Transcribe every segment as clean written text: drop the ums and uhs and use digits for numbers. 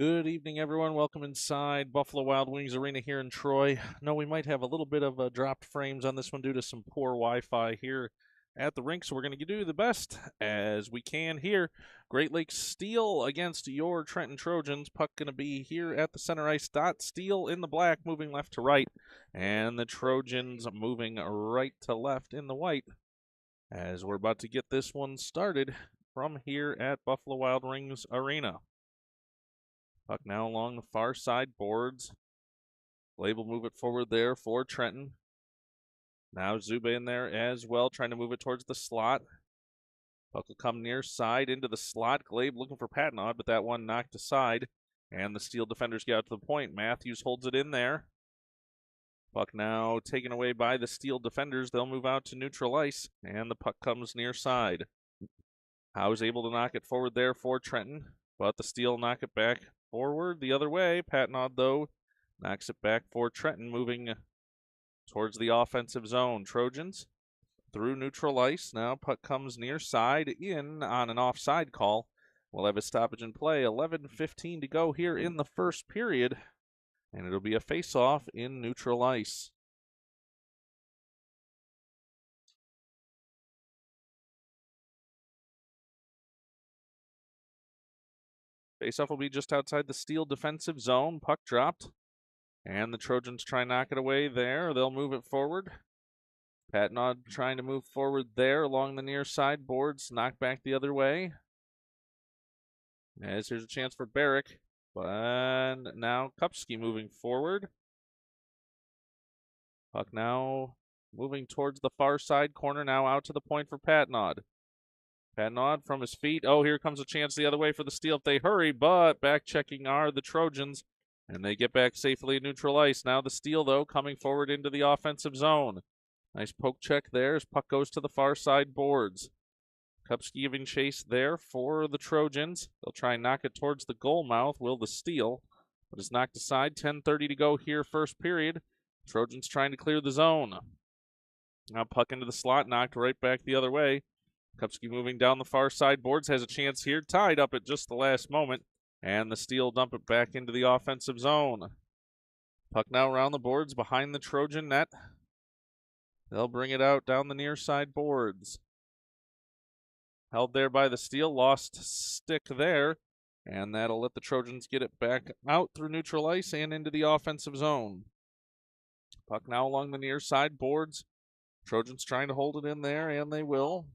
Good evening, everyone. Welcome inside Buffalo Wild Wings Arena here in Troy. No, we might have a little bit of dropped frames on this one due to some poor Wi-Fi here at the rink, so we're going to do the best as we can here. Great Lakes Steel against your Trenton Trojans. Puck going to be here at the center ice dot. Steel in the black, moving left to right, and the Trojans moving right to left in the white as we're about to get this one started from here at Buffalo Wild Wings Arena. Puck now along the far side boards. Glaive will move it forward there for Trenton. Now Zuba in there as well, trying to move it towards the slot. Puck will come near side into the slot. Glaive looking for Patnod, but that one knocked aside. And the Steel defenders get out to the point. Matthews holds it in there. Puck now taken away by the Steel defenders. They'll move out to neutral ice, and the puck comes near side. Howe is able to knock it forward there for Trenton, but the Steel knock it back forward the other way. Patnod, though, knocks it back for Trenton, moving towards the offensive zone. Trojans through neutral ice. Now puck comes near side in on an offside call. We'll have a stoppage in play. 11:15 to go here in the first period, and it'll be a face-off in neutral ice. Face-off will be just outside the Steel defensive zone. Puck dropped. And the Trojans try and knock it away there. They'll move it forward. Patnod trying to move forward there along the near side boards. Knocked back the other way. As here's a chance for Barrick. And now Kupski moving forward. Puck now moving towards the far side corner. Now out to the point for Patnod. Patnod from his feet. Oh, here comes a chance the other way for the Steel if they hurry. But back checking are the Trojans. And they get back safely at neutral ice. Now the Steel, though, coming forward into the offensive zone. Nice poke check there as puck goes to the far side boards. Kupski giving chase there for the Trojans. They'll try and knock it towards the goal mouth. Will the Steel, but it's knocked aside. 10:30 to go here, first period. Trojans trying to clear the zone. Now puck into the slot, knocked right back the other way. Kupski moving down the far side boards, has a chance here, tied up at just the last moment. And the Steel dump it back into the offensive zone. Puck now around the boards behind the Trojan net. They'll bring it out down the near side boards. Held there by the Steel, lost stick there. And that'll let the Trojans get it back out through neutral ice and into the offensive zone. Puck now along the near side boards. Trojans trying to hold it in there, and they will.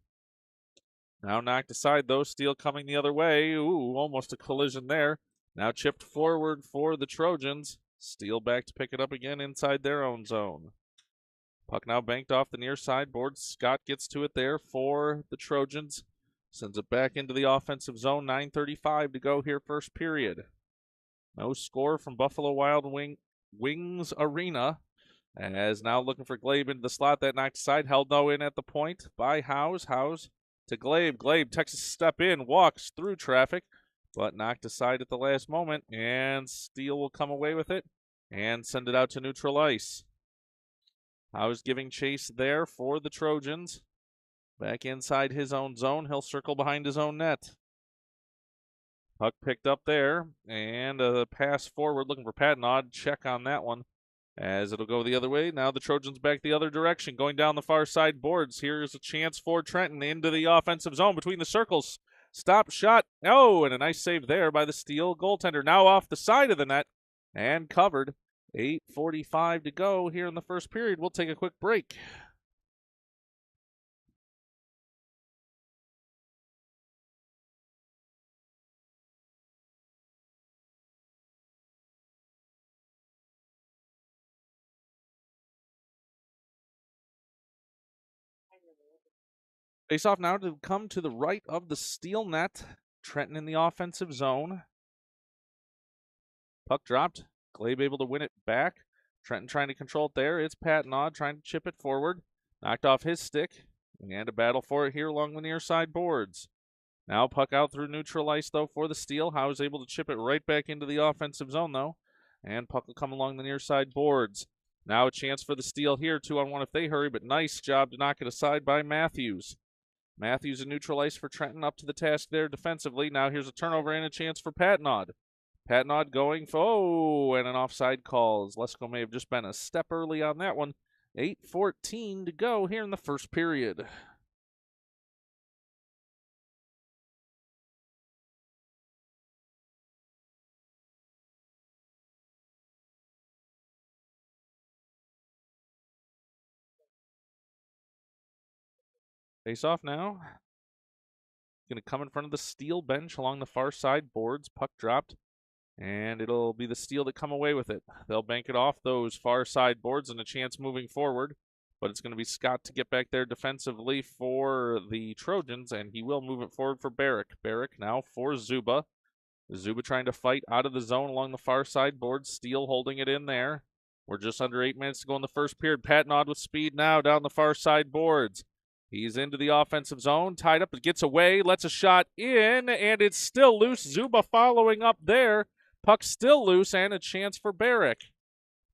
Now knocked aside, though. Steel coming the other way. Ooh, almost a collision there. Now chipped forward for the Trojans. Steel back to pick it up again inside their own zone. Puck now banked off the near side board. Scott gets to it there for the Trojans. Sends it back into the offensive zone. 9:35 to go here, first period. No score from Buffalo Wild Wings Arena. As now looking for Glaive into the slot. That knocked aside. Held no in at the point by Howes. Howes to Glaive. Glaive takes a step in, walks through traffic, but knocked aside at the last moment, and Steel will come away with it and send it out to neutral ice. Howes giving chase there for the Trojans. Back inside his own zone. He'll circle behind his own net. Puck picked up there, and a pass forward looking for Patnod. Check on that one as it'll go the other way. Now the Trojans back the other direction, going down the far side boards. Here's a chance for Trenton into the offensive zone between the circles. Stop shot. Oh, and a nice save there by the Steel goaltender. Now off the side of the net and covered. 8:45 to go here in the first period. We'll take a quick break. Face off now to come to the right of the Steel net. Trenton in the offensive zone. Puck dropped. Glaive able to win it back. Trenton trying to control it there. It's Patnod trying to chip it forward. Knocked off his stick. And a battle for it here along the near side boards. Now puck out through neutral ice, though, for the Steel. Howe is able to chip it right back into the offensive zone, though. And puck will come along the near side boards. Now a chance for the Steel here, 2-on-1 if they hurry, but nice job to knock it aside by Matthews. Matthews in neutral ice for Trenton, up to the task there defensively. Now here's a turnover and a chance for Patnod. Patnod going for, oh, and an offside calls. Lesko may have just been a step early on that one. 8:14 to go here in the first period. Face off now. Going to come in front of the steel bench along the far side boards. Puck dropped. And it'll be the Steel that come away with it. They'll bank it off those far side boards and a chance moving forward. But it's going to be Scott to get back there defensively for the Trojans, and he will move it forward for Barrick. Barrick now for Zuba. Zuba trying to fight out of the zone along the far side board. Steel holding it in there. We're just under 8 minutes to go in the first period. Patnod with speed now down the far side boards. He's into the offensive zone, tied up, gets away, lets a shot in, and it's still loose. Zuba following up there. Puck still loose, and a chance for Barrick.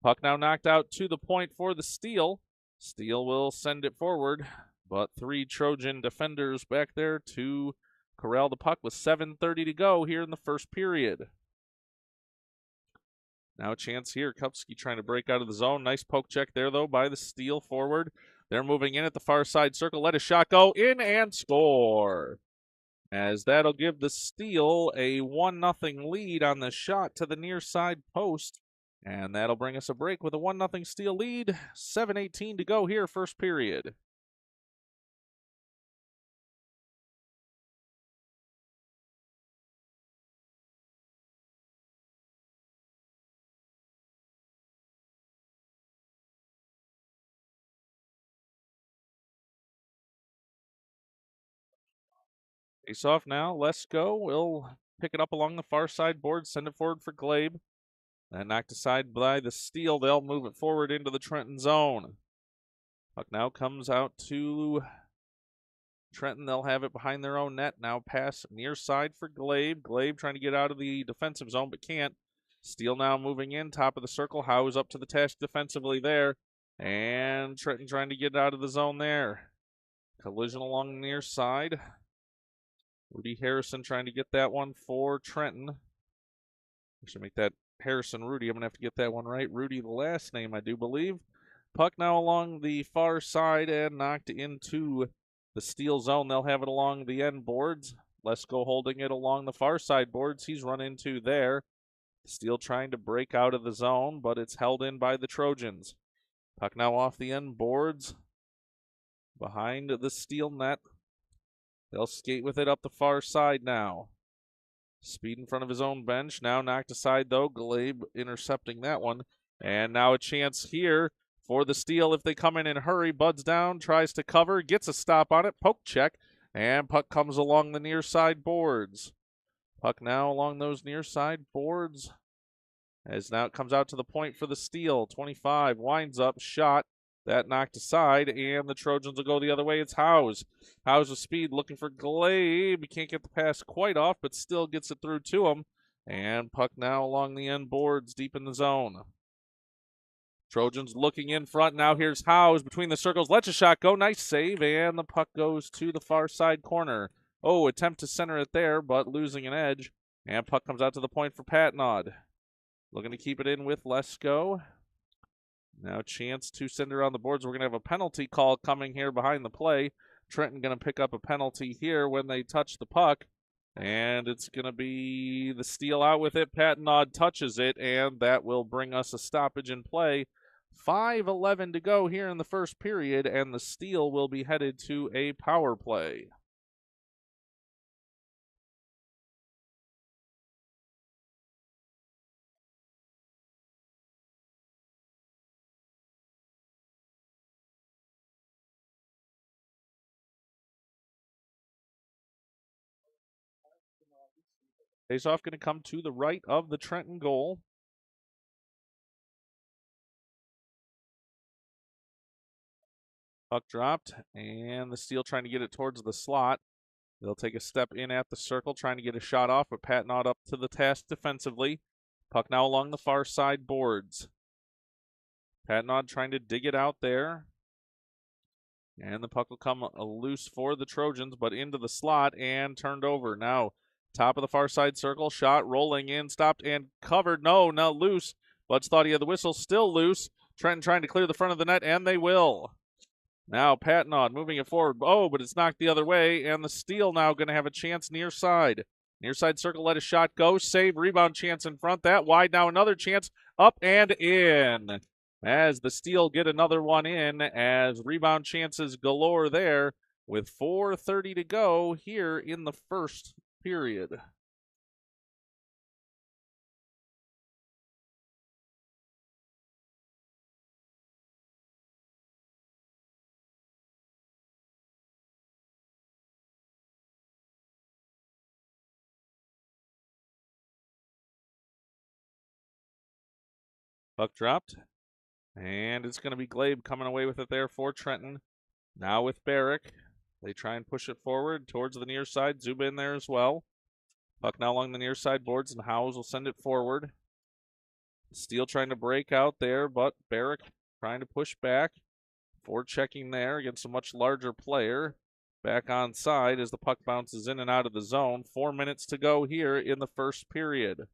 Puck now knocked out to the point for the Steel. Steel will send it forward, but 3 Trojan defenders back there to corral the puck with 7:30 to go here in the first period. Now a chance here. Kupski trying to break out of the zone. Nice poke check there, though, by the Steel forward. They're moving in at the far side circle. Let a shot go in and score. As that'll give the Steel a 1-0 lead on the shot to the near side post. And that'll bring us a break with a 1-0 Steel lead. 7:18 to go here, first period. Face off now. Lesko will pick it up along the far side board, send it forward for Glabe. And knocked aside by the Steel. They'll move it forward into the Trenton zone. Puck now comes out to Trenton. They'll have it behind their own net. Now pass near side for Glabe. Glabe trying to get out of the defensive zone, but can't. Steel now moving in, top of the circle. Howes up to the task defensively there. And Trenton trying to get out of the zone there. Collision along the near side. Rudy Harrison trying to get that one for Trenton. I should make that Harrison Rudy. I'm going to have to get that one right. Rudy, the last name, I do believe. Puck now along the far side and knocked into the Steel zone. They'll have it along the end boards. Lesko holding it along the far side boards. He's run into there. Steel trying to break out of the zone, but it's held in by the Trojans. Puck now off the end boards. Behind the Steel net. They'll skate with it up the far side now. Speed in front of his own bench. Now knocked aside, though. Glabe intercepting that one. And now a chance here for the Steel if they come in hurry. Buds down, tries to cover, gets a stop on it. Poke check. And puck comes along the near side boards. Puck now along those near side boards. As now it comes out to the point for the Steel. 25 winds up, shot. That knocked aside, and the Trojans will go the other way. It's Howes. Howes with speed, looking for Glabe. He can't get the pass quite off, but still gets it through to him. And puck now along the end boards, deep in the zone. Trojans looking in front. Now here's Howes between the circles. Lets a shot go. Nice save, and the puck goes to the far side corner. Oh, attempt to center it there, but losing an edge. And puck comes out to the point for Patnod. Looking to keep it in with Lesko. Now chance to send her on the boards. We're going to have a penalty call coming here behind the play. Trenton going to pick up a penalty here when they touch the puck. And it's going to be the Steel out with it. Patnod touches it, and that will bring us a stoppage in play. 5:11 to go here in the first period, and the Steel will be headed to a power play. Face-off going to come to the right of the Trenton goal. Puck dropped, and the Steel trying to get it towards the slot. They'll take a step in at the circle, trying to get a shot off, but Patnod up to the task defensively. Puck now along the far side boards. Patnod trying to dig it out there. And the puck will come loose for the Trojans, but into the slot and turned over. Now Top of the far side circle, shot rolling in, stopped and covered. No, loose. Butts thought he had the whistle, still loose. Trenton trying to clear the front of the net, and they will. Now Patnod moving it forward. Oh, but it's knocked the other way, and the steal now going to have a chance near side. Near side circle, let a shot go. Save, rebound chance in front. That wide, now another chance. Up and in. As the steal get another one in, as rebound chances galore there with 4:30 to go here in the first period. Puck dropped. And it's going to be Glabe coming away with it there for Trenton. Now with Barrick. They try and push it forward towards the near side. Zuba in there as well. Puck now along the near side boards, and Howes will send it forward. Steele trying to break out there, but Barrick trying to push back. Ford checking there against a much larger player. Back on side as the puck bounces in and out of the zone. 4 minutes to go here in the first period.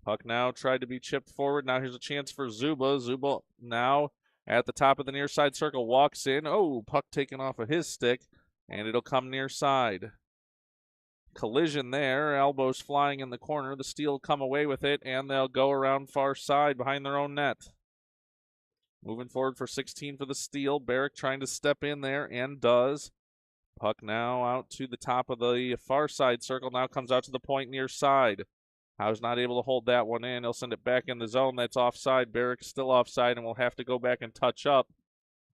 Puck now tried to be chipped forward. Now here's a chance for Zuba. Zuba now at the top of the near side circle walks in. Oh, puck taken off of his stick, and it'll come near side. Collision there. Elbows flying in the corner. The Steel come away with it, and they'll go around far side behind their own net. Moving forward for 16 for the Steel. Barrick trying to step in there, and does. Puck now out to the top of the far side circle. Now comes out to the point near side. Howe's not able to hold that one in. He'll send it back in the zone. That's offside. Barrick's still offside, and will have to go back and touch up.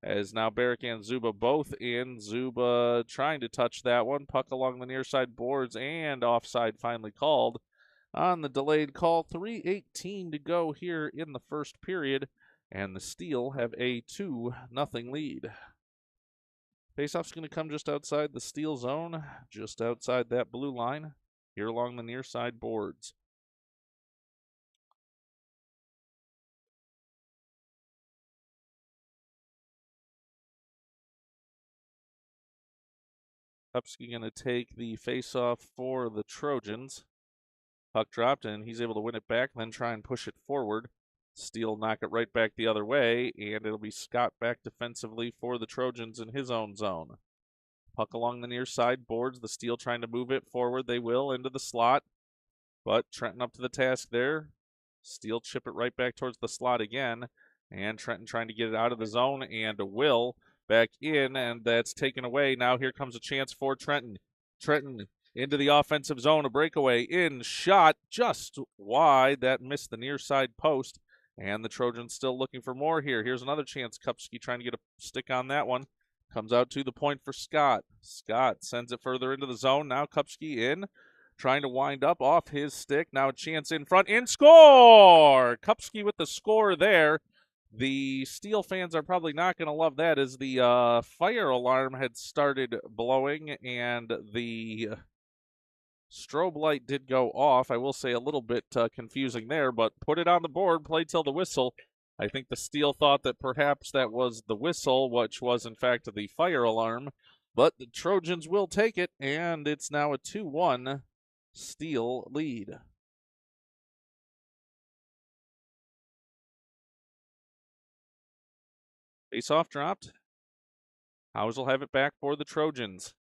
As now Barrick and Zuba both in. Zuba trying to touch that one. Puck along the near side boards, and offside finally called on the delayed call. 3:18 to go here in the first period, and the Steel have a 2-0 lead. Faceoff's going to come just outside the Steel zone, just outside that blue line, here along the near side boards. Kupski going to take the face-off for the Trojans. Puck dropped, and he's able to win it back, then try and push it forward. Steel knock it right back the other way, and it'll be Scott back defensively for the Trojans in his own zone. Puck along the near side boards. The Steel trying to move it forward. They will into the slot, but Trenton up to the task there. Steel chip it right back towards the slot again, and Trenton trying to get it out of the zone, and will back in, and that's taken away. Now here comes a chance for Trenton. Trenton into the offensive zone, a breakaway in, shot just wide. That missed the near side post, and the Trojans still looking for more here. Here's another chance. Kupski trying to get a stick on that one. Comes out to the point for Scott. Scott sends it further into the zone. Now Kupski in, trying to wind up off his stick. Now a chance in front, and score! Kupski with the score there. The Steel fans are probably not going to love that, as the fire alarm had started blowing, and the strobe light did go off. I will say a little bit confusing there, but put it on the board, play till the whistle. I think the Steel thought that perhaps that was the whistle, which was in fact the fire alarm, but the Trojans will take it, and it's now a 2-1 Steel lead. Face-off dropped. Howes will have it back for the Trojans.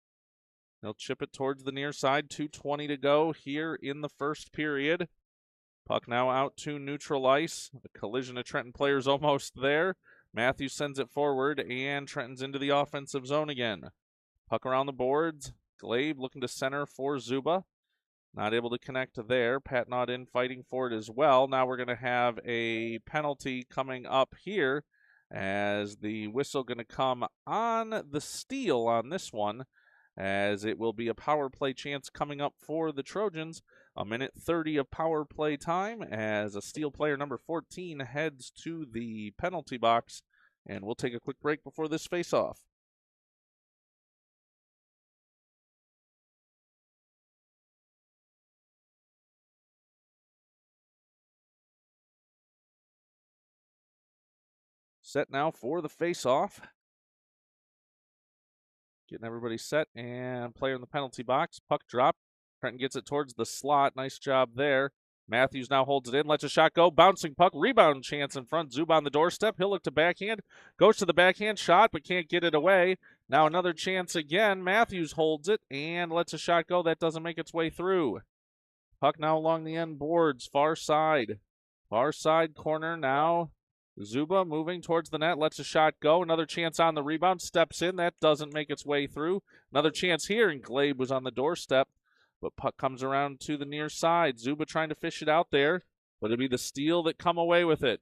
They'll chip it towards the near side. 2:20 to go here in the first period. Puck now out to neutral ice. The collision of Trenton players almost there. Matthews sends it forward, and Trenton's into the offensive zone again. Puck around the boards. Glabe looking to center for Zuba. Not able to connect there. Patnod in fighting for it as well. Now we're going to have a penalty coming up here, as the whistle going to come on the Steel on this one, as it will be a power play chance coming up for the Trojans. 1:30 of power play time, as a Steel player number 14 heads to the penalty box, and we'll take a quick break before this face-off. Set now for the face-off. Getting everybody set, and player in the penalty box. Puck drop. Trenton gets it towards the slot. Nice job there. Matthews now holds it in, lets a shot go. Bouncing puck, rebound chance in front. Zub on the doorstep. He'll look to backhand. Goes to the backhand shot, but can't get it away. Now another chance again. Matthews holds it and lets a shot go. That doesn't make its way through. Puck now along the end boards, far side. Far side corner now. Zuba moving towards the net, lets a shot go. Another chance on the rebound, steps in. That doesn't make its way through. Another chance here, and Glabe was on the doorstep. But puck comes around to the near side. Zuba trying to fish it out there, but it'll be the steal that come away with it.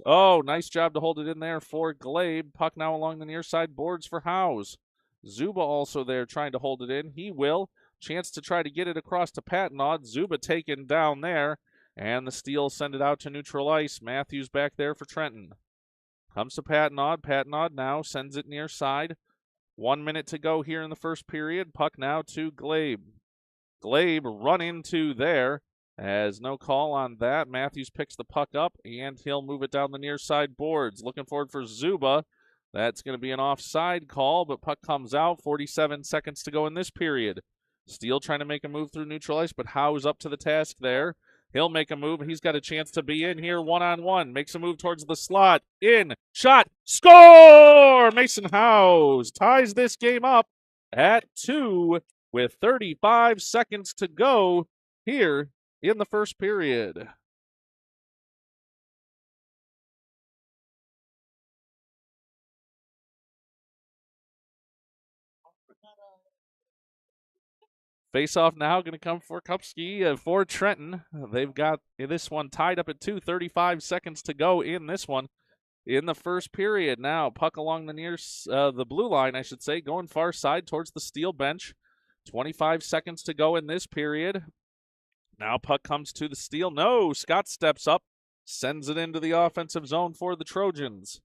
Oh, nice job to hold it in there for Glabe. Puck now along the near side boards for Howes. Zuba also there trying to hold it in. He will. Chance to try to get it across to Patnaud. Zuba taken down there, and the steal send it out to neutral ice. Matthews back there for Trenton. Comes to Patnaud. Patnaud now sends it near side. 1 minute to go here in the first period. Puck now to Glabe. Glabe run into there. As no call on that. Matthews picks the puck up, and he'll move it down the near side boards. Looking forward for Zuba. That's going to be an offside call, but puck comes out. 47 seconds to go in this period. Steele trying to make a move through neutral ice, but Howe's up to the task there. He'll make a move. He's got a chance to be in here one-on-one. Makes a move towards the slot. In. Shot. Score! Mason Howes ties this game up at 2 with 35 seconds to go here in the first period. Face-off now going to come for Kupski for Trenton. They've got this one tied up at 2, 35 seconds to go in this one in the first period. Now, puck along the blue line, I should say, going far side towards the steel bench. 25 seconds to go in this period. Now puck comes to the steel. No, Scott steps up, sends it into the offensive zone for the Trojans.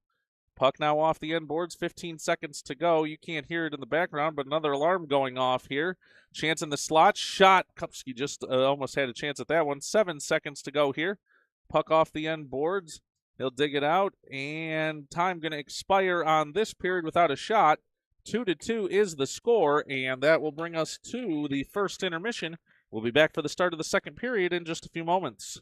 Puck now off the end boards, 15 seconds to go. You can't hear it in the background, but another alarm going off here. Chance in the slot, shot. Kupski just almost had a chance at that one. 7 seconds to go here. Puck off the end boards. He'll dig it out, and time going to expire on this period without a shot. 2-2 is the score, and that will bring us to the first intermission. We'll be back for the start of the second period in just a few moments.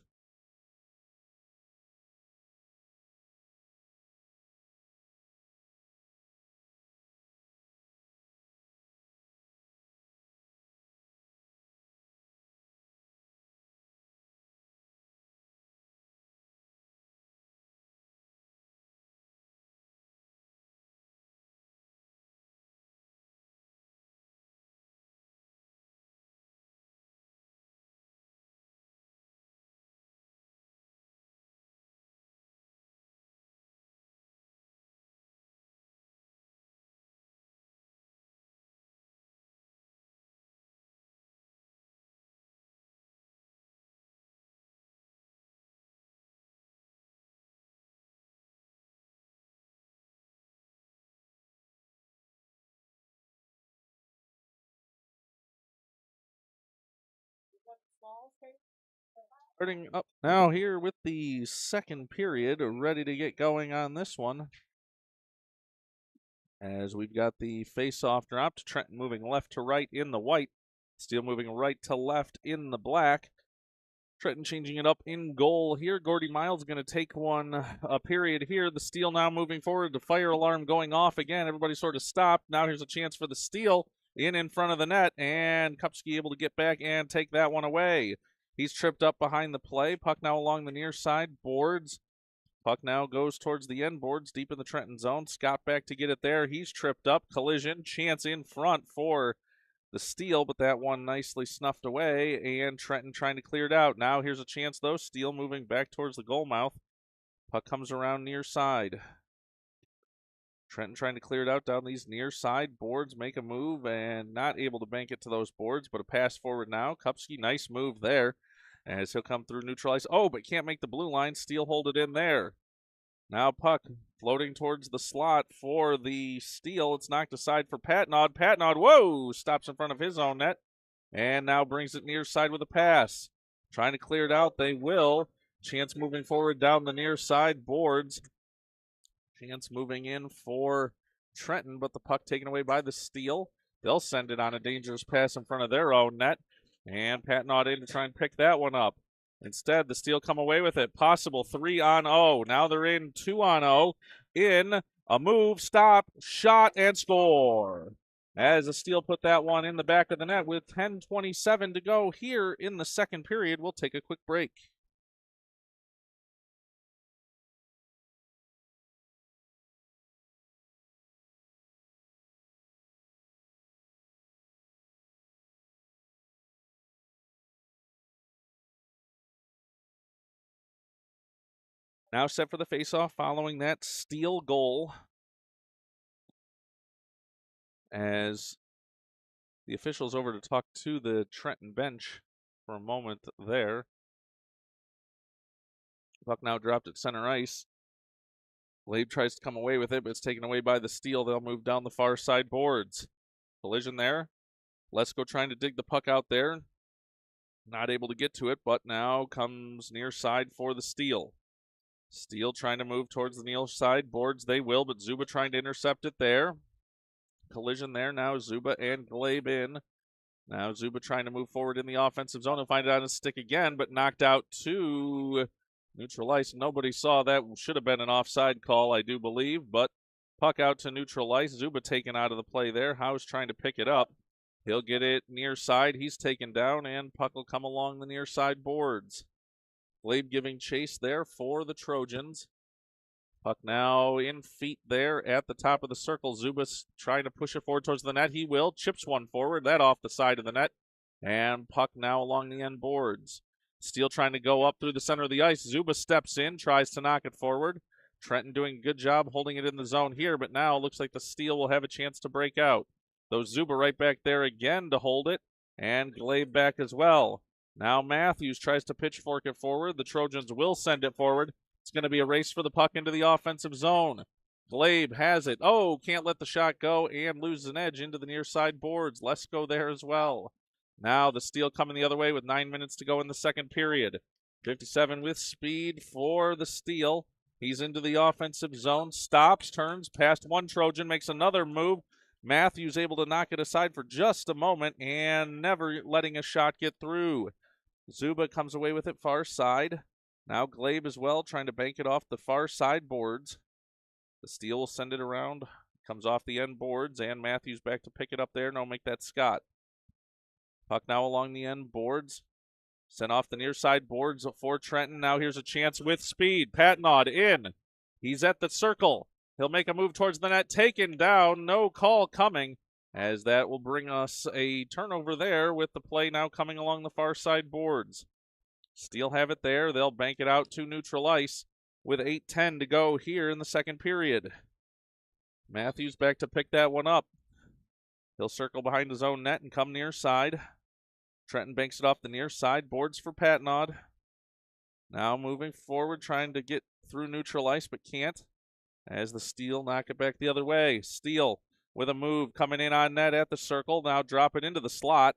Starting up now here with the second period, ready to get going on this one. As we've got the face-off dropped, Trenton moving left to right in the white, Steele moving right to left in the black. Trenton changing it up in goal here. Gordy Miles going to take a period here. The Steele now moving forward. The fire alarm going off again. Everybody sort of stopped. Now here's a chance for the Steele in front of the net, and Kupski able to get back and take that one away. He's tripped up behind the play. Puck now along the near side boards. Puck now goes towards the end boards, deep in the Trenton zone. Scott back to get it there. He's tripped up. Collision. Chance in front for the steal, but that one nicely snuffed away, and Trenton trying to clear it out. Now here's a chance, though. Steele moving back towards the goal mouth. Puck comes around near side. Trenton trying to clear it out down these near side boards, make a move, and not able to bank it to those boards, but a pass forward now. Kupski, nice move there as he'll come through neutralize. Oh, but can't make the blue line. Steele hold it in there. Now puck floating towards the slot for the steal. It's knocked aside for Patnaud. Patnaud, whoa, stops in front of his own net, and now brings it near side with a pass. Trying to clear it out. They will. Chance moving forward down the near side boards. Chance moving in for Trenton, but the puck taken away by the steal. They'll send it on a dangerous pass in front of their own net. And Patnaud in to try and pick that one up. Instead, the Steel come away with it. Possible 3-0. Now they're in 2-0. In a move, stop, shot, and score. As the Steel put that one in the back of the net with 10:27 to go here in the second period. We'll take a quick break. Now set for the faceoff following that Steel goal. As the officials over to talk to the Trenton bench for a moment there. Puck now dropped at center ice. Glabe tries to come away with it, but it's taken away by the Steel. They'll move down the far side boards. Collision there. Lesko trying to dig the puck out there. Not able to get to it, but now comes near side for the Steel. Steel trying to move towards the near side boards. They will, but Zuba trying to intercept it there. Collision there. Now Zuba and Glabe in. Now Zuba trying to move forward in the offensive zone. He'll find it on his stick again, but knocked out to neutral ice. Nobody saw that. Should have been an offside call, I do believe, but puck out to neutral ice. Zuba taken out of the play there. Howe's trying to pick it up. He'll get it near side. He's taken down, and puck will come along the near side boards. Glabe giving chase there for the Trojans. Puck now in feet there at the top of the circle. Zuba's trying to push it forward towards the net. He will. Chips one forward. That off the side of the net. And puck now along the end boards. Steel trying to go up through the center of the ice. Zuba steps in, tries to knock it forward. Trenton doing a good job holding it in the zone here, but now it looks like the Steel will have a chance to break out. Though Zuba right back there again to hold it, and Glabe back as well. Now Matthews tries to pitchfork it forward. The Trojans will send it forward. It's going to be a race for the puck into the offensive zone. Glabe has it. Oh, can't let the shot go and loses an edge into the near side boards. Lesko there as well. Now the Steel coming the other way with 9 minutes to go in the second period. 57 with speed for the Steel. He's into the offensive zone, stops, turns past one Trojan, makes another move. Matthews able to knock it aside for just a moment and never letting a shot get through. Zuba comes away with it far side. Now Glabe as well, trying to bank it off the far side boards. The Steel will send it around. Comes off the end boards, and Matthews back to pick it up there. No, make that Scott. Puck now along the end boards. Sent off the near side boards for Trenton. Now here's a chance with speed. Patnaud in. He's at the circle. He'll make a move towards the net. Taken down. No call coming, as that will bring us a turnover there with the play now coming along the far side boards. Steel have it there. They'll bank it out to neutral ice with 8:10 to go here in the second period. Matthews back to pick that one up. He'll circle behind his own net and come near side. Trenton banks it off the near side. Boards for Patnaud. Now moving forward, trying to get through neutral ice, but can't. As the Steel knock it back the other way. Steel with a move coming in on net at the circle. Now drop it into the slot.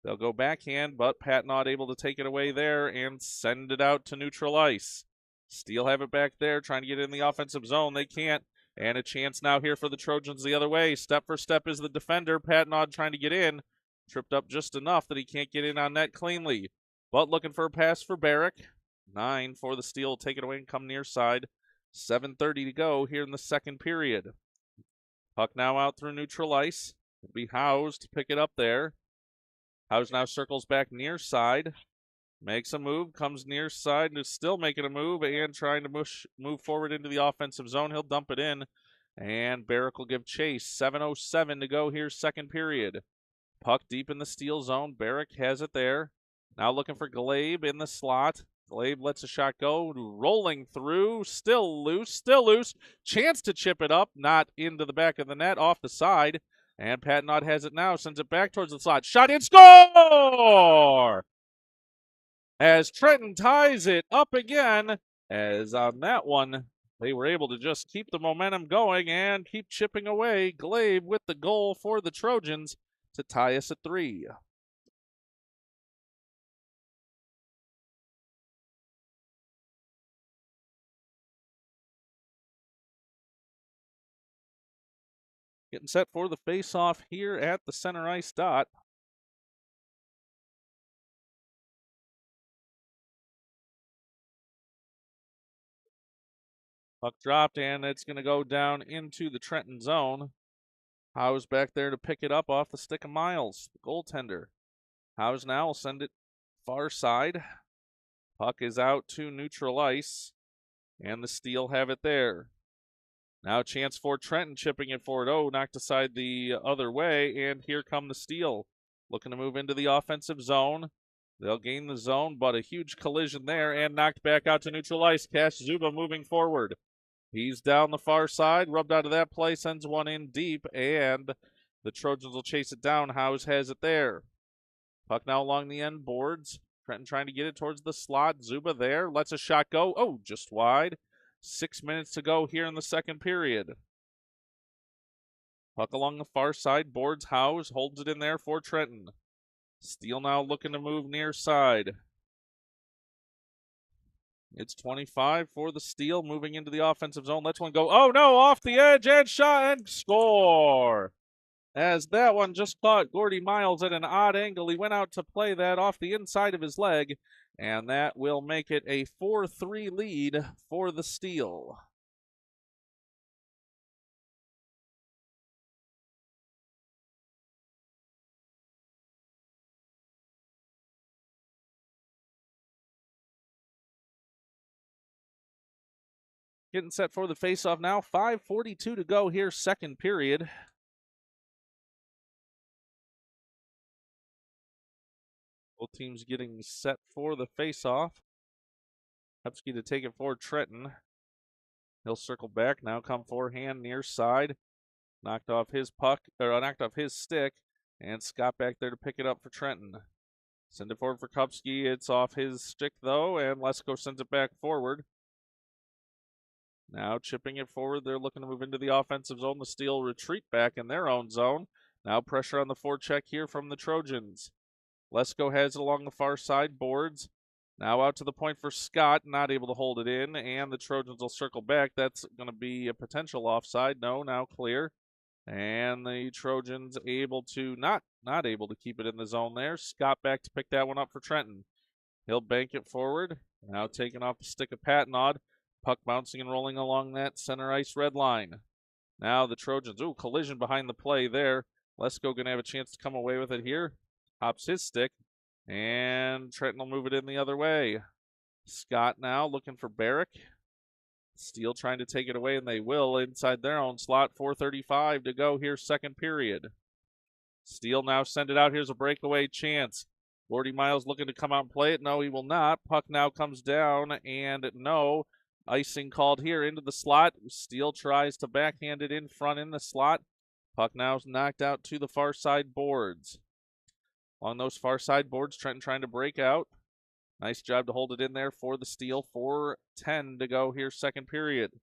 They'll go backhand, but Patnaud able to take it away there and send it out to neutral ice. Steel have it back there, trying to get in the offensive zone. They can't. And a chance now here for the Trojans the other way. Step for step is the defender. Patnaud trying to get in. Tripped up just enough that he can't get in on net cleanly. But looking for a pass for Barrick. 9 for the Steel. Take it away and come near side. 7:30 to go here in the second period. Puck now out through neutral ice. It'll be Howes to pick it up there. Howes now circles back near side. Makes a move, comes near side, and is still making a move and trying to move forward into the offensive zone. He'll dump it in, and Barrick will give chase. 7:07 to go here, second period. Puck deep in the Steel zone. Barrick has it there. Now looking for Glabe in the slot. Glabe lets a shot go, rolling through, still loose. Chance to chip it up, not into the back of the net, off the side. And Patnaud has it now, sends it back towards the slot. Shot in, score! As Trenton ties it up again, as on that one, they were able to just keep the momentum going and keep chipping away. Glabe with the goal for the Trojans to tie us at 3. Getting set for the face-off here at the center ice dot. Puck dropped, and it's going to go down into the Trenton zone. Howe's back there to pick it up off the stick of Miles, the goaltender. Howe's now will send it far side. Puck is out to neutral ice, and the Steel have it there. Now a chance for Trenton, chipping it forward. Oh, knocked aside the other way, and here come the Steel. Looking to move into the offensive zone. They'll gain the zone, but a huge collision there, and knocked back out to neutral ice. Cash Zuba moving forward. He's down the far side, rubbed out of that play, sends one in deep, and the Trojans will chase it down. Howes has it there. Puck now along the end boards. Trenton trying to get it towards the slot. Zuba there, lets a shot go. Oh, just wide. 6 minutes to go here in the second period. Puck along the far side, boards Howes, holds it in there for Trenton. Steel now looking to move near side. It's 25 for the Steel, moving into the offensive zone. Let's one go. Oh, no, off the edge, and shot, and score. As that one just caught Gordy Miles at an odd angle. He went out to play that off the inside of his leg, and that will make it a 4-3 lead for the Steel. Getting set for the faceoff now. 5:42 to go here, second period. Both teams getting set for the faceoff. Hupsky to take it for Trenton. He'll circle back, now come forehand near side. Knocked off his puck, or knocked off his stick, and Scott back there to pick it up for Trenton. Send it forward for Kupski. It's off his stick, though, and Lesko sends it back forward. Now chipping it forward. They're looking to move into the offensive zone. The Steel retreat back in their own zone. Now pressure on the forecheck here from the Trojans. Lesko has it along the far side, boards. Now out to the point for Scott, not able to hold it in, and the Trojans will circle back. That's going to be a potential offside. No, now clear. And the Trojans able to, not able to keep it in the zone there. Scott back to pick that one up for Trenton. He'll bank it forward. Now taking off the stick of Patnod. Puck bouncing and rolling along that center ice red line. Now the Trojans, collision behind the play there. Lesko going to have a chance to come away with it here. Hops his stick, and Trenton will move it in the other way. Scott now looking for Barrick. Steel trying to take it away, and they will inside their own slot. 4:35 to go here, second period. Steel now send it out. Here's a breakaway chance. Gordy Miles looking to come out and play it. No, he will not. Puck now comes down, and no. Icing called here into the slot. Steel tries to backhand it in front in the slot. Puck now is knocked out to the far side boards. On those far side boards, Trenton trying to break out. Nice job to hold it in there for the Steel. 4:10 to go here, second period.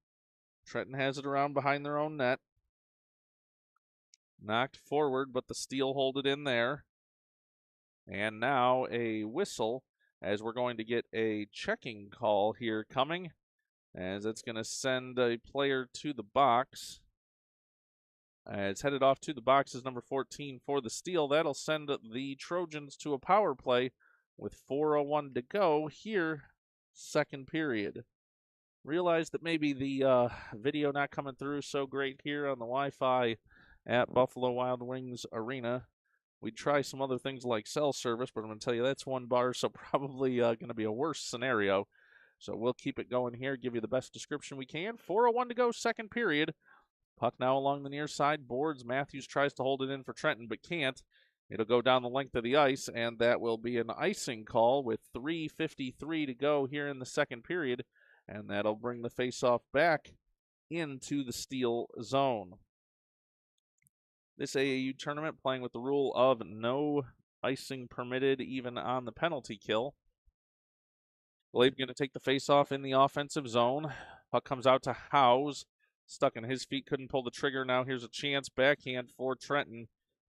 Trenton has it around behind their own net. Knocked forward, but the Steel hold it in there. And now a whistle, as we're going to get a checking call here coming, as it's going to send a player to the box. It's headed off to the box is number 14 for the Steel. That'll send the Trojans to a power play with 4:01 to go here, second period. Realize that maybe the video not coming through so great here on the Wi-Fi at Buffalo Wild Wings Arena. We'd try some other things like cell service, but I'm going to tell you that's one bar, so probably going to be a worse scenario. So we'll keep it going here, give you the best description we can. 4:01 to go, second period. Puck now along the near side boards. Matthews tries to hold it in for Trenton, but can't. It'll go down the length of the ice, and that will be an icing call with 3:53 to go here in the second period, and that'll bring the faceoff back into the Steel zone. This AAU tournament playing with the rule of no icing permitted even on the penalty kill. Glaive going to take the faceoff in the offensive zone. Puck comes out to Howes. Stuck in his feet, couldn't pull the trigger. Now here's a chance, backhand for Trenton.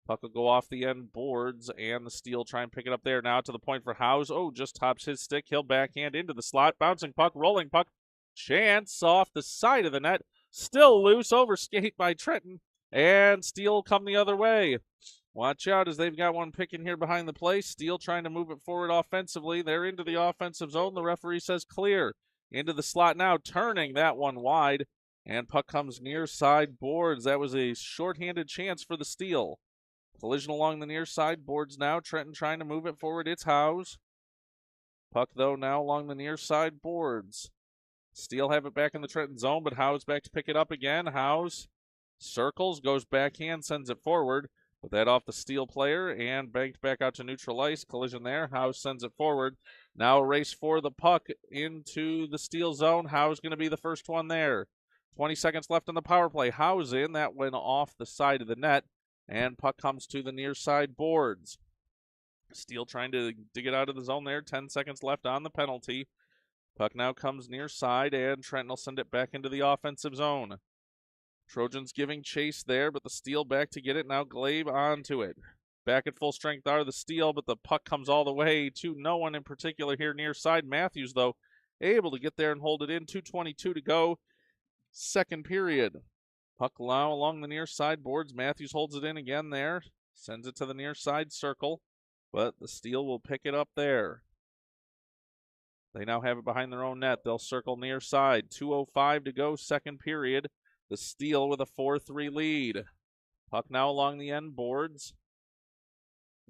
Puck will go off the end boards, and the Steel try and pick it up there. Now to the point for Howes. Oh, just tops his stick. He'll backhand into the slot. Bouncing puck, rolling puck. Chance off the side of the net. Still loose, overskate by Trenton. And Steel come the other way. Watch out as they've got one picking here behind the play. Steel trying to move it forward offensively. They're into the offensive zone. The referee says clear. into the slot now, turning that one wide. And puck comes near side boards. That was a shorthanded chance for the steal. Collision along the near side boards now. Trenton trying to move it forward. It's Howes. Puck, though, now along the near side boards. Steele have it back in the Trenton zone, but Howes back to pick it up again. Howes circles, goes backhand, sends it forward. Put that off the Steele player and banked back out to neutral ice. Collision there. Howes sends it forward. Now a race for the puck into the Steele zone. Howes going to be the first one there. 20 seconds left on the power play. Howes in. That went off the side of the net. And puck comes to the near side boards. Steele trying to dig it out of the zone there. 10 seconds left on the penalty. Puck now comes near side, and Trenton will send it back into the offensive zone. Trojans giving chase there, but the Steele back to get it. Now Glabe onto it. Back at full strength are the Steele, but the puck comes all the way to no one in particular here near side. Matthews, though, able to get there and hold it in. 2:22 to go. Second period. Puck now along the near side boards. Matthews holds it in again there. Sends it to the near side circle, but the Steele will pick it up there. They now have it behind their own net. They'll circle near side. 2:05 to go, second period. The Steele with a 4-3 lead. Puck now along the end boards.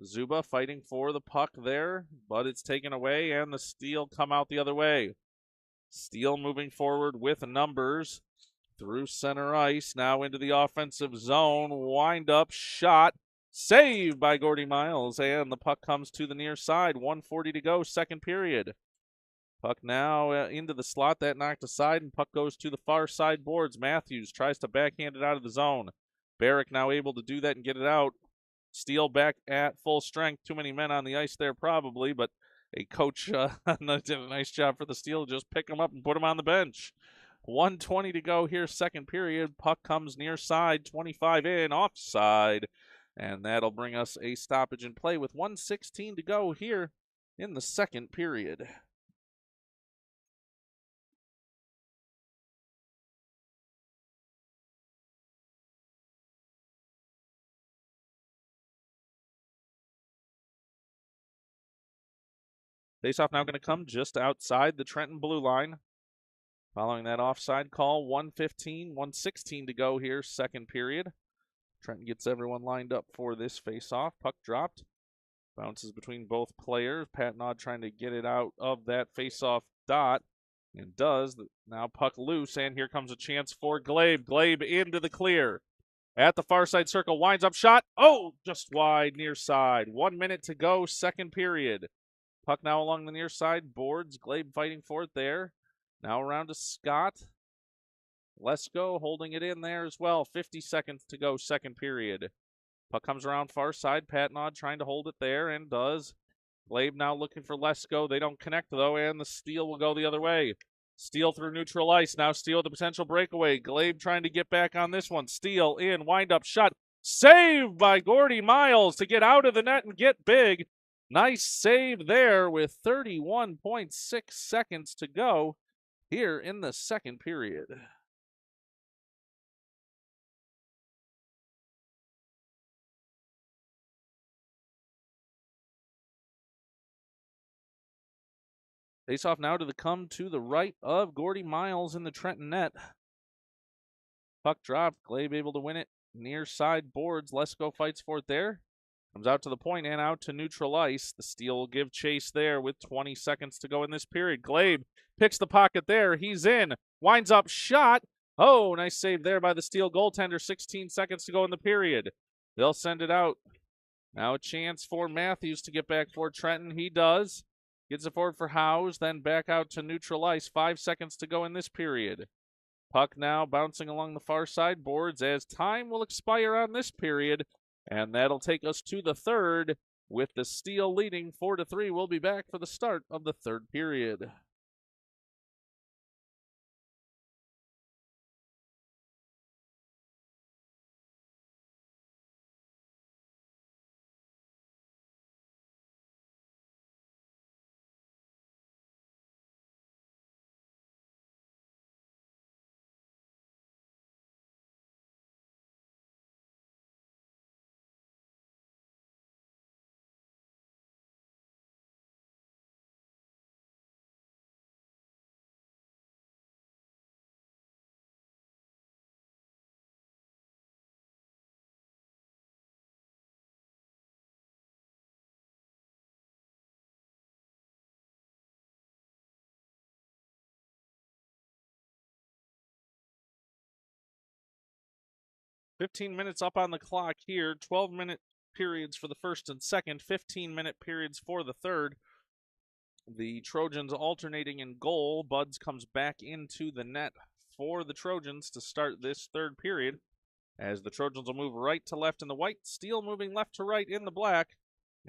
Zuba fighting for the puck there, but it's taken away, and the Steele come out the other way. Steele moving forward with numbers through center ice. Now into the offensive zone. Wind up shot. Saved by Gordy Miles, and the puck comes to the near side. 1:40 to go, second period. Puck now into the slot. That knocked aside, and puck goes to the far side boards. Matthews tries to backhand it out of the zone. Barrick now able to do that and get it out. Steele back at full strength. Too many men on the ice there probably, but a coach did a nice job for the Steele. Just pick him up and put him on the bench. 1:20 to go here, second period. Puck comes near side, 25 in, offside. And that'll bring us a stoppage in play with 1:16 to go here in the second period. Faceoff now going to come just outside the Trenton blue line. Following that offside call, 1:16 to go here, second period. Trenton gets everyone lined up for this faceoff. Puck dropped. Bounces between both players. Patnod trying to get it out of that faceoff dot. And does. Now puck loose, and here comes a chance for Glabe. Glabe into the clear. At the far side circle, winds up shot. Oh, just wide near side. 1 minute to go, second period. Puck now along the near side boards. Glabe fighting for it there. Now around to Scott. Lesko holding it in there as well. 50 seconds to go, second period. Puck comes around far side. Patnod trying to hold it there and does. Glabe now looking for Lesko. They don't connect though, and the Steele will go the other way. Steele through neutral ice. Now Steele with the potential breakaway. Glabe trying to get back on this one. Steele in. Wind up shot. Saved by Gordy Miles to get out of the net and get big. Nice save there with 31.6 seconds to go here in the second period. Face-off now to the right of Gordy Miles in the Trenton net. Puck dropped. Glabe able to win it. Near side boards. Lesko fights for it there. Comes out to the point and out to neutral ice. The Steele will give chase there with 20 seconds to go in this period. Glabe picks the pocket there. He's in. Winds up shot. Oh, nice save there by the Steele goaltender. 16 seconds to go in the period. They'll send it out. Now a chance for Matthews to get back for Trenton. He does. Gets it forward for Howes, then back out to neutral ice. 5 seconds to go in this period. Puck now bouncing along the far side boards as time will expire on this period. And that'll take us to the third with the Steele leading 4-3. We'll be back for the start of the third period. 15 minutes up on the clock here. 12-minute periods for the first and second. 15-minute periods for the third. The Trojans alternating in goal. Buds comes back into the net for the Trojans to start this third period, as the Trojans will move right to left in the white, Steel moving left to right in the black.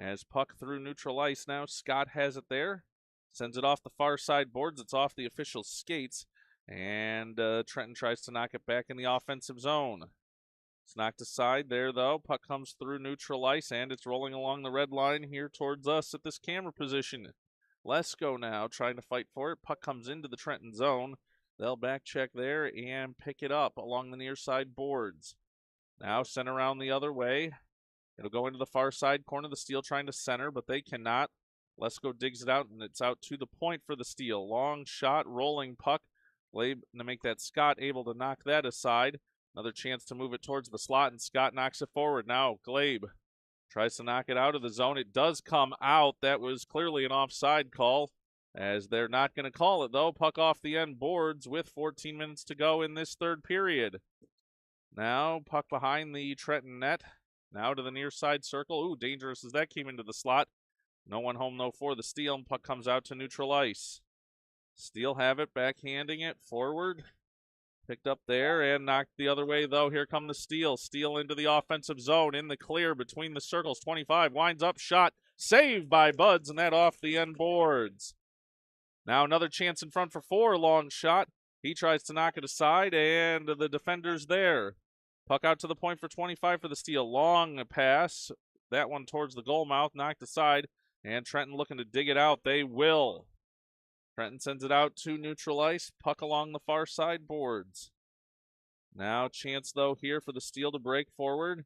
As puck through neutral ice now, Scott has it there, sends it off the far side boards. It's off the official skates, and Trenton tries to knock it back in the offensive zone. It's knocked aside there, though. Puck comes through neutral ice, and it's rolling along the red line here towards us at this camera position. Lesko now trying to fight for it. Puck comes into the Trenton zone. They'll back check there and pick it up along the near side boards. Now sent around the other way. It'll go into the far side corner. The Steel trying to center, but they cannot. Lesko digs it out, and it's out to the point for the Steel. Long shot, rolling puck. Glabe to make that Scott able to knock that aside. Another chance to move it towards the slot, and Scott knocks it forward. Now Glabe tries to knock it out of the zone. It does come out. That was clearly an offside call, as they're not going to call it, though. Puck off the end boards with 14 minutes to go in this third period. Now puck behind the Trenton net. Now to the near side circle. Ooh, dangerous as that came into the slot. No one home, though, for the Steel, and puck comes out to neutral ice. Steel have it, backhanding it forward. Picked up there and knocked the other way, though. Here come the Steel. Steel into the offensive zone, in the clear between the circles. 25, winds up, shot, saved by Buds, and that off the end boards. Now another chance in front for 4, long shot. He tries to knock it aside, and the defender's there. Puck out to the point for 25 for the Steel. Long pass. That one towards the goal mouth, knocked aside, and Trenton looking to dig it out. They will. Trenton sends it out to neutral ice. Puck along the far side boards. Now chance, though, here for the Steel to break forward.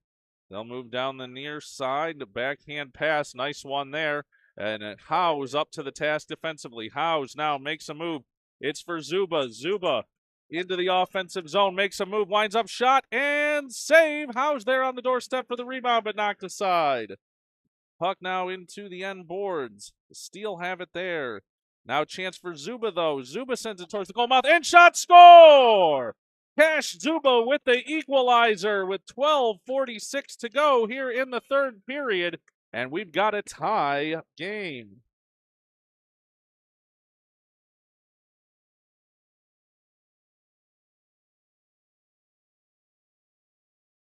They'll move down the near side. The backhand pass. Nice one there. And Howes up to the task defensively. Howes now makes a move. It's for Zuba. Zuba into the offensive zone. Makes a move. Winds up, shot, and save. Howes there on the doorstep for the rebound, but knocked aside. Puck now into the end boards. The Steel have it there. Now chance for Zuba, though. Zuba sends it towards the goal mouth, and shot, score! Cash Zuba with the equalizer with 12:46 to go here in the third period, and we've got a tie game.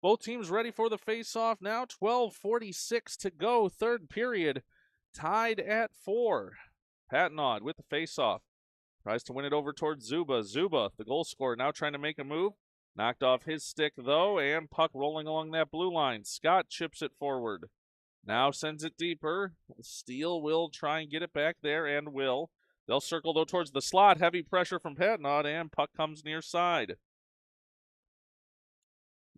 Both teams ready for the face-off now. 12:46 to go, third period, tied at 4. Patnod with the face-off. Tries to win it over towards Zuba. Zuba, the goal scorer, now trying to make a move. Knocked off his stick, though, and puck rolling along that blue line. Scott chips it forward. Now sends it deeper. Steel will try and get it back there, and will. They'll circle, though, towards the slot. Heavy pressure from Patnod, and puck comes near side.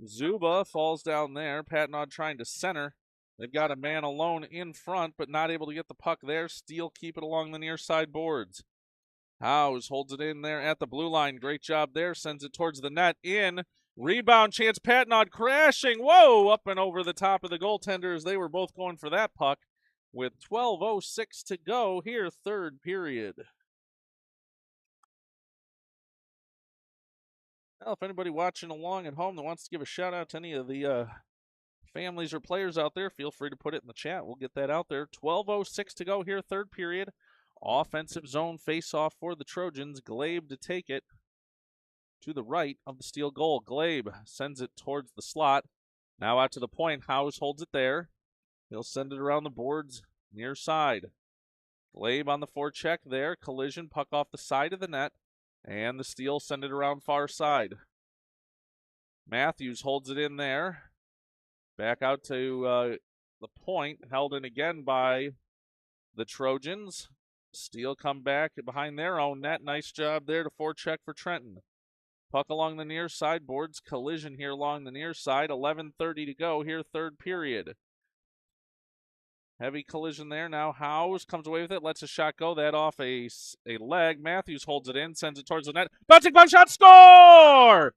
Zuba falls down there. Patnod trying to center. They've got a man alone in front, but not able to get the puck there. Steel keep it along the near side boards. Howes holds it in there at the blue line. Great job there. Sends it towards the net. In. Rebound chance. Patnod crashing. Whoa! Up and over the top of the goaltenders. They were both going for that puck with 12:06 to go here, third period. Well, if anybody watching along at home that wants to give a shout out to any of the families or players out there, feel free to put it in the chat. We'll get that out there. 12:06 to go here, third period. Offensive zone face-off for the Trojans. Glabe to take it to the right of the Steel goal. Glabe sends it towards the slot. Now out to the point. Howes holds it there. He'll send it around the boards near side. Glabe on the forecheck there. Collision. Puck off the side of the net. And the Steel send it around far side. Matthews holds it in there. Back out to the point. Held in again by the Trojans. Steel come back behind their own net. Nice job there to forecheck for Trenton. Puck along the near side boards. Collision here along the near side. 11:30 to go here, third period. Heavy collision there. Now Howes comes away with it. Lets a shot go. That off a leg. Matthews holds it in. Sends it towards the net. Bouncing puck shot. Score!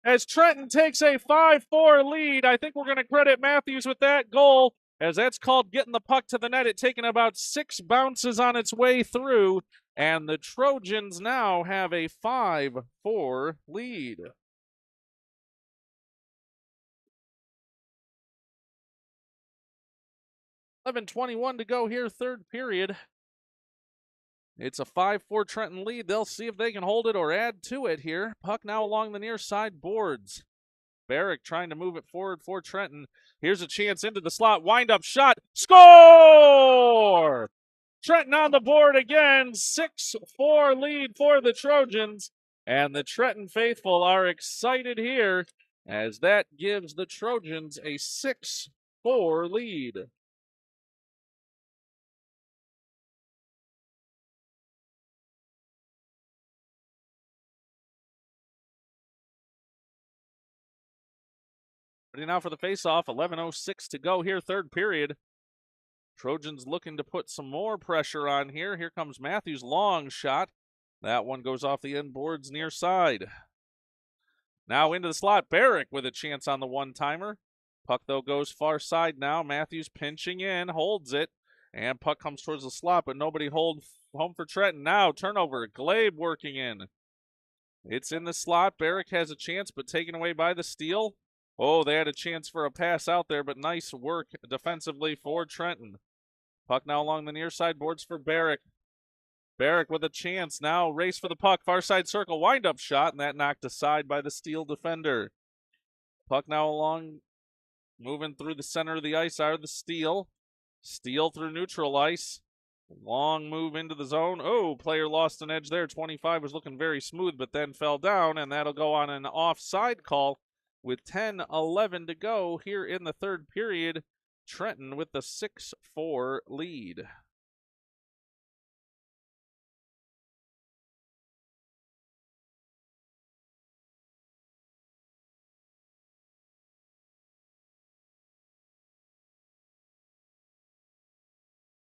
As Trenton takes a 5-4 lead. I think we're going to credit Matthews with that goal, as that's called getting the puck to the net. It's taken about 6 bounces on its way through, and the Trojans now have a 5-4 lead. 11:21 to go here, third period. It's a 5-4 Trenton lead. They'll see if they can hold it or add to it here. Puck now along the near side boards. Barrick trying to move it forward for Trenton. Here's a chance into the slot. Wind-up shot. Score! Trenton on the board again. 6-4 lead for the Trojans. And the Trenton faithful are excited here as that gives the Trojans a 6-4 lead. Ready now for the faceoff. 11:06 to go here, third period. Trojans looking to put some more pressure on here. Here comes Matthews' long shot. That one goes off the end boards near side. Now into the slot. Barrick with a chance on the one-timer. Puck, though, goes far side now. Matthews pinching in, holds it. And puck comes towards the slot, but nobody holds home for Trenton. Now turnover. Glabe working in. It's in the slot. Barrick has a chance, but taken away by the steal. Oh, they had a chance for a pass out there, but nice work defensively for Trenton. Puck now along the near side boards for Barrick. Barrick with a chance. Now race for the puck. Far side circle. Wind-up shot, and that knocked aside by the Steel defender. Puck now along, moving through the center of the ice out of the Steel. Steel through neutral ice. Long move into the zone. Oh, player lost an edge there. 25 was looking very smooth, but then fell down, and that'll go on an offside call with 10:11 to go here in the third period. Trenton with the 6-4 lead.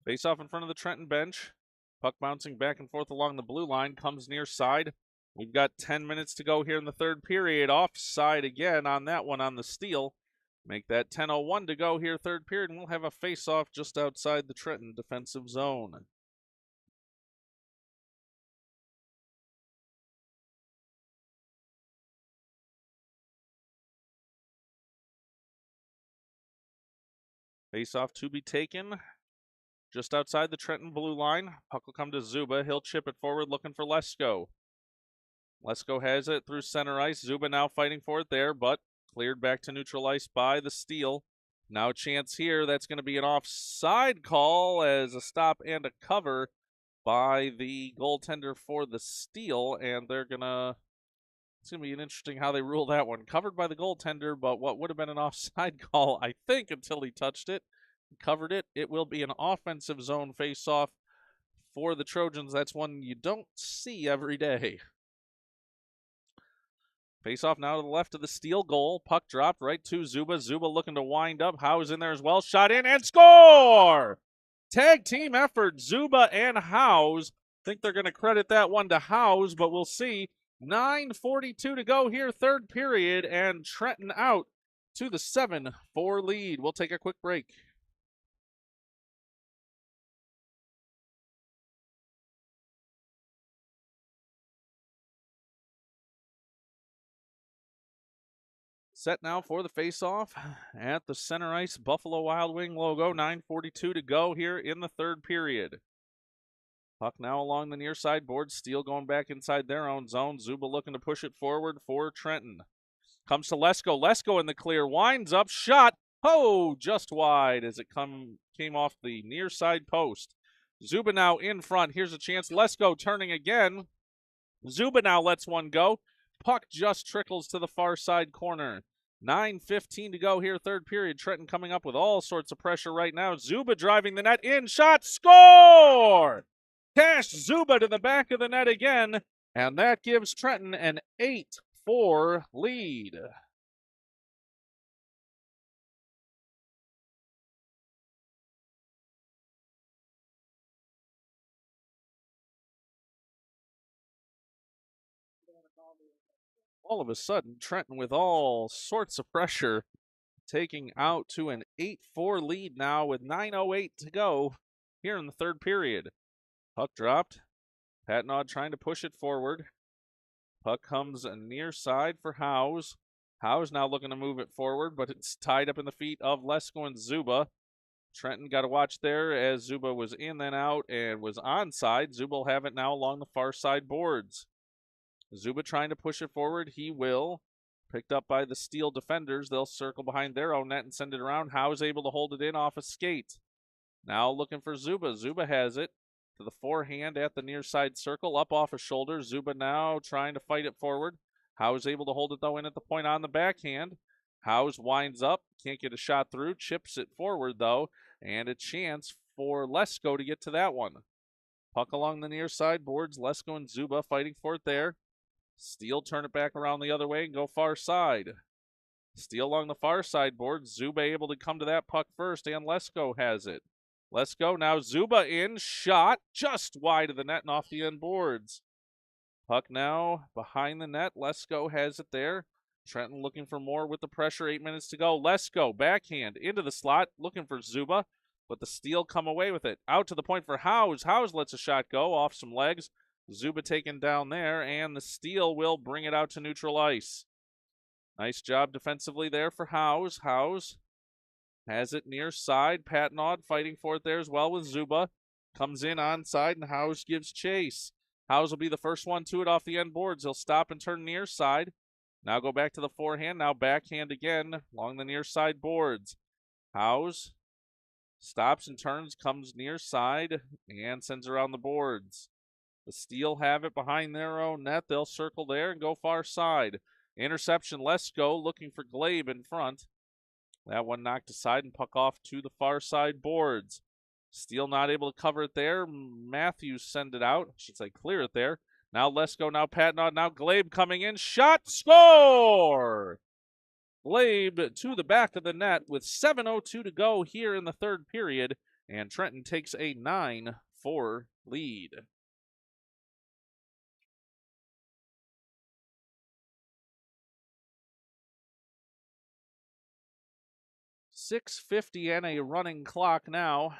Face off in front of the Trenton bench. Puck bouncing back and forth along the blue line. Comes near side. We've got 10 minutes to go here in the third period. Offside again on that one on the steal. Make that 10:01 to go here third period, and we'll have a face-off just outside the Trenton defensive zone. Face-off to be taken just outside the Trenton blue line. Puck will come to Zuba. He'll chip it forward looking for Lesko. Lesko has it through center ice. Zuba now fighting for it there, but cleared back to neutral ice by the steal. Now a chance here. That's going to be an offside call as a stop and a cover by the goaltender for the steal, and it's going to be an interesting how they rule that one. Covered by the goaltender, but what would have been an offside call, I think, until he touched it, covered it. It will be an offensive zone face-off for the Trojans. That's one you don't see every day. Face-off now to the left of the Steel goal. Puck dropped right to Zuba. Zuba looking to wind up. Howes in there as well. Shot in and score! Tag team effort, Zuba and Howes. Think they're going to credit that one to Howes, but we'll see. 9:42 to go here, third period, and Trenton out to the 7-4 lead. We'll take a quick break. Set now for the face-off at the center ice Buffalo Wild Wing logo. 9:42 to go here in the third period. Puck now along the near side board. Steel going back inside their own zone. Zuba looking to push it forward for Trenton. Comes to Lesko. Lesko in the clear. Winds up. Shot. Oh, just wide as it came off the near side post. Zuba now in front. Here's a chance. Lesko turning again. Zuba now lets one go. Puck just trickles to the far side corner. 9:15 to go here, third period. Trenton coming up with all sorts of pressure right now. Zuba driving the net in. Shot. Score! Cash Zuba to the back of the net again. And that gives Trenton an 8-4 lead. All of a sudden, Trenton with all sorts of pressure, taking out to an 8-4 lead now with 9:08 to go here in the third period. Puck dropped. Patnod trying to push it forward. Puck comes near side for Howes. Howes now looking to move it forward, but it's tied up in the feet of Lesko and Zuba. Trenton got to watch there as Zuba was in, then out, and was onside. Zuba will have it now along the far side boards. Zuba trying to push it forward. He will. Picked up by the Steel defenders. They'll circle behind their own net and send it around. Howe's able to hold it in off a skate. Now looking for Zuba. Zuba has it to the forehand at the near side circle. Up off a shoulder. Zuba now trying to fight it forward. Howe's able to hold it, though, in at the point on the backhand. Howe's winds up. Can't get a shot through. Chips it forward, though. And a chance for Lesko to get to that one. Puck along the near side boards. Lesko and Zuba fighting for it there. Steel turn it back around the other way and go far side. Steel along the far side board. Zuba able to come to that puck first, and Lesko has it. Lesko now Zuba in. Shot just wide of the net and off the end boards. Puck now behind the net. Lesko has it there. Trenton looking for more with the pressure. 8 minutes to go. Lesko backhand into the slot looking for Zuba, but the Steel come away with it. Out to the point for Howes. Howes lets a shot go off some legs. Zuba taken down there, and the Steel will bring it out to neutral ice. Nice job defensively there for Howes. Howes has it near side. Patnaud fighting for it there as well with Zuba. Comes in onside, and Howes gives chase. Howes will be the first one to it off the end boards. He'll stop and turn near side. Now go back to the forehand. Now backhand again along the near side boards. Howes stops and turns, comes near side, and sends around the boards. The Steel have it behind their own net. They'll circle there and go far side. Interception, Lesko looking for Glabe in front. That one knocked aside and puck off to the far side boards. Steel not able to cover it there. Matthews send it out. I should say clear it there. Now Lesko, now Patnaud, now Glabe coming in. Shot, score! Glabe to the back of the net with 7:02 to go here in the third period. And Trenton takes a 9-4 lead. .650 and a running clock now.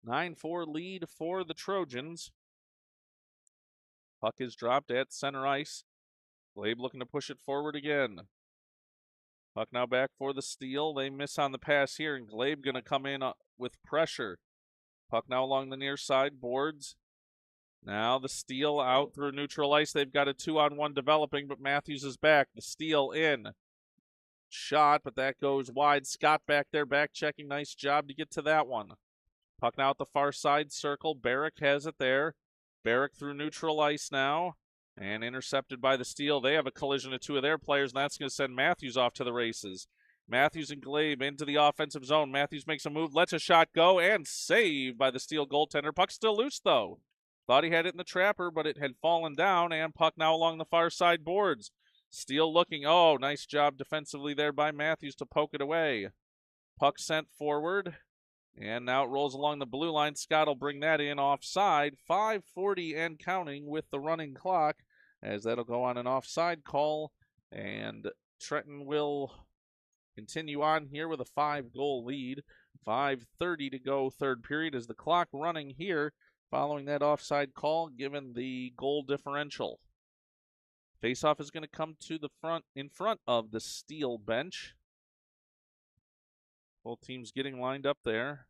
9-4 lead for the Trojans. Puck is dropped at center ice. Glabe looking to push it forward again. Puck now back for the Steel. They miss on the pass here, and Glabe going to come in with pressure. Puck now along the near side boards. Now the Steel out through neutral ice. They've got a 2-on-1 developing, but Matthews is back. The Steel in. Shot, but that goes wide. Scott back there, back checking. Nice job to get to that one. Puck now at the far side circle. Barrick has it there. Barrick through neutral ice now, and intercepted by the Steel. They have a collision of two of their players, and that's going to send Matthews off to the races. Matthews and Glabe into the offensive zone. Matthews makes a move, lets a shot go, and saved by the Steel goaltender. Puck still loose, though. Thought he had it in the trapper, but it had fallen down, and puck now along the far side boards. Steel looking, oh, nice job defensively there by Matthews to poke it away. Puck sent forward, and now it rolls along the blue line. Scott will bring that in offside. 5:40 and counting with the running clock, as that'll go on an offside call, and Trenton will continue on here with a 5-goal lead. 5:30 to go third period as the clock running here following that offside call given the goal differential. Faceoff is going to come to the front, in front of the Steel bench. Both teams getting lined up there.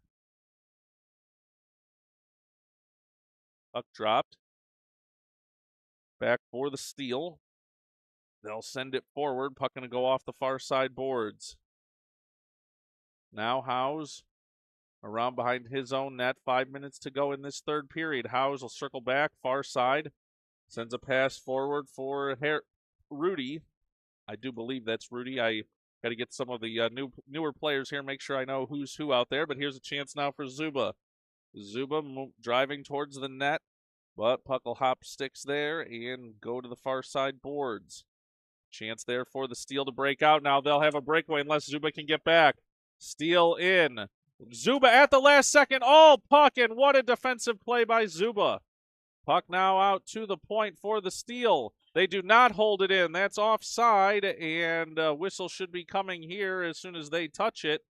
Puck dropped. Back for the Steel. They'll send it forward. Puck going to go off the far side boards. Now Howes around behind his own net. 5 minutes to go in this third period. Howes will circle back, far side. Sends a pass forward for Rudy. I do believe that's Rudy. I got to get some of the newer players here, make sure I know who's who out there. But here's a chance now for Zuba. Zuba driving towards the net, but puck will hop sticks there and go to the far side boards. Chance there for the Steel to break out. Now they'll have a breakaway unless Zuba can get back. Steel in. Zuba at the last second. All puck, and what a defensive play by Zuba. Puck now out to the point for the Steel. They do not hold it in. That's offside, and whistle should be coming here as soon as they touch it.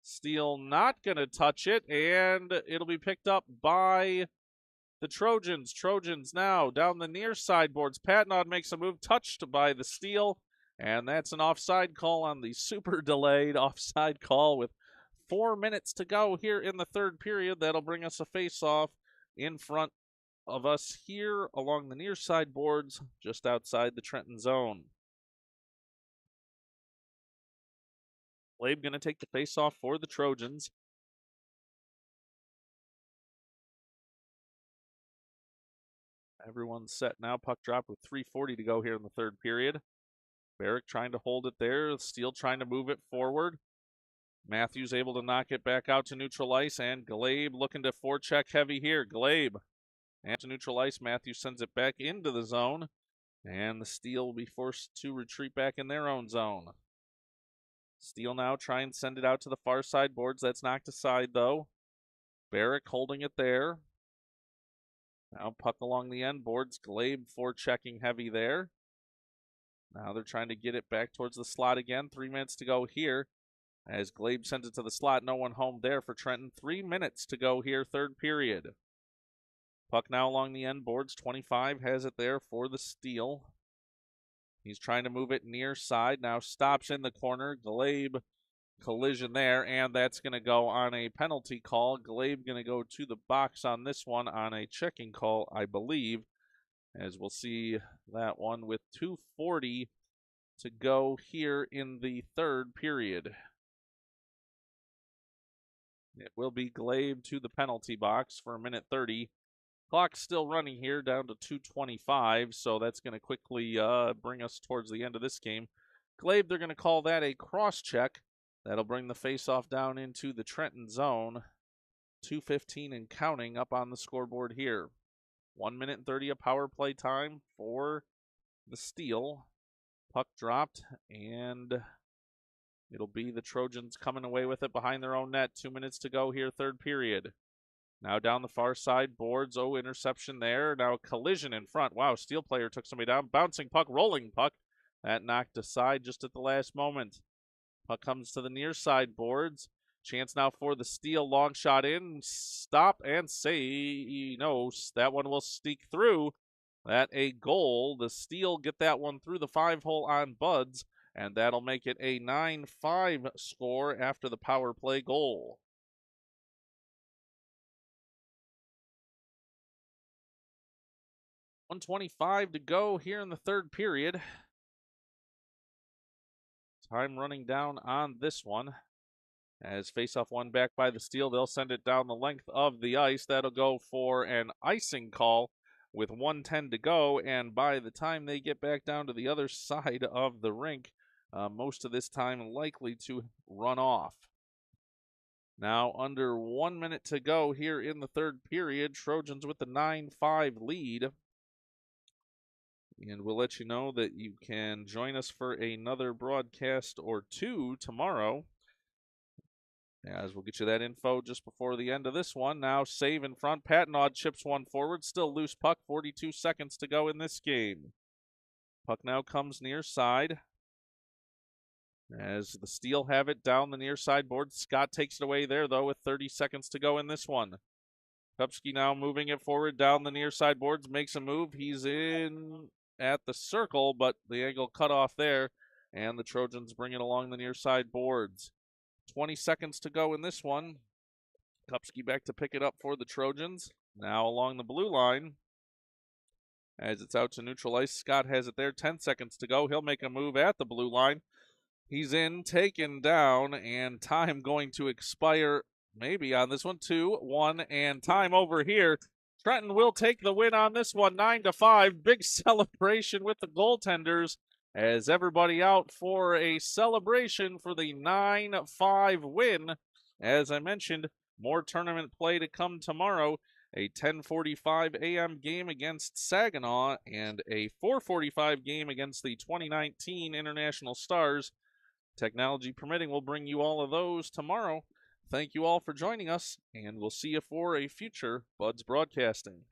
Steel not going to touch it, and it'll be picked up by the Trojans. Trojans now down the near sideboards. Patnaud makes a move, touched by the Steel, and that's an offside call on the super delayed offside call with 4 minutes to go here in the third period. That'll bring us a face-off in front of us here along the near side boards just outside the Trenton zone. Glabe going to take the face-off for the Trojans. Everyone's set now. Puck drop with 3:40 to go here in the third period. Barrick trying to hold it there. Steele trying to move it forward. Matthews able to knock it back out to neutral ice, and Glabe looking to forecheck heavy here. Glabe and to neutral ice. Matthews sends it back into the zone, and the Steele will be forced to retreat back in their own zone. Steele now try and send it out to the far side boards. That's knocked aside, though. Barrick holding it there. Now puck along the end boards. Glabe forechecking heavy there. Now they're trying to get it back towards the slot again. 3 minutes to go here as Glabe sends it to the slot. No one home there for Trenton. 3 minutes to go here, third period. Puck now along the end boards. 25 has it there for the Steele. He's trying to move it near side. Now stops in the corner. Glabe collision there, and that's going to go on a penalty call. Glabe going to go to the box on this one on a checking call, I believe, as we'll see that one with 2:40 to go here in the third period. It will be Glabe to the penalty box for 1:30. Clock's still running here down to 2:25, so that's going to quickly bring us towards the end of this game. Glabe, they're going to call that a cross-check. That'll bring the face-off down into the Trenton zone. 2:15 and counting up on the scoreboard here. 1:30 of power play time for the Steele. Puck dropped, and it'll be the Trojans coming away with it behind their own net. 2 minutes to go here, third period. Now down the far side boards. Oh, interception there. Now collision in front. Wow, Steele player took somebody down. Bouncing puck, rolling puck. That knocked aside just at the last moment. Puck comes to the near side boards. Chance now for the Steele. Long shot in. Stop and say no. That one will sneak through. That a goal. The Steele get that one through the 5-hole on Buds, and that'll make it a 9-5 score after the power play goal. .125 to go here in the third period. Time running down on this one. As faceoff won back by the Steele, they'll send it down the length of the ice. That'll go for an icing call with 1:10 to go, and by the time they get back down to the other side of the rink, most of this time likely to run off. Now under 1 minute to go here in the third period, Trojans with the 9-5 lead. And we'll let you know that you can join us for another broadcast or two tomorrow, as we'll get you that info just before the end of this one. Now save in front. Patnaud chips one forward. Still loose puck. 42 seconds to go in this game. Puck now comes near side as the Steele have it down the near side board. Scott takes it away there, though, with 30 seconds to go in this one. Kupski now moving it forward down the near side boards. Makes a move. He's in at the circle, but the angle cut off there, and the Trojans bring it along the near side boards. 20 seconds to go in this one. Kupski back to pick it up for the Trojans. Now along the blue line as it's out to neutral ice. Scott has it there. 10 seconds to go. He'll make a move at the blue line. He's in, taken down, and time going to expire maybe on this one. 2-1, and time over here. Trenton will take the win on this one, 9-5. Big celebration with the goaltenders as everybody out for a celebration for the 9-5 win. As I mentioned, more tournament play to come tomorrow. A 10:45 a.m. game against Saginaw and a 4:45 game against the 2019 International Stars. Technology permitting, we'll bring you all of those tomorrow. Thank you all for joining us, and we'll see you for a future Buds Broadcasting.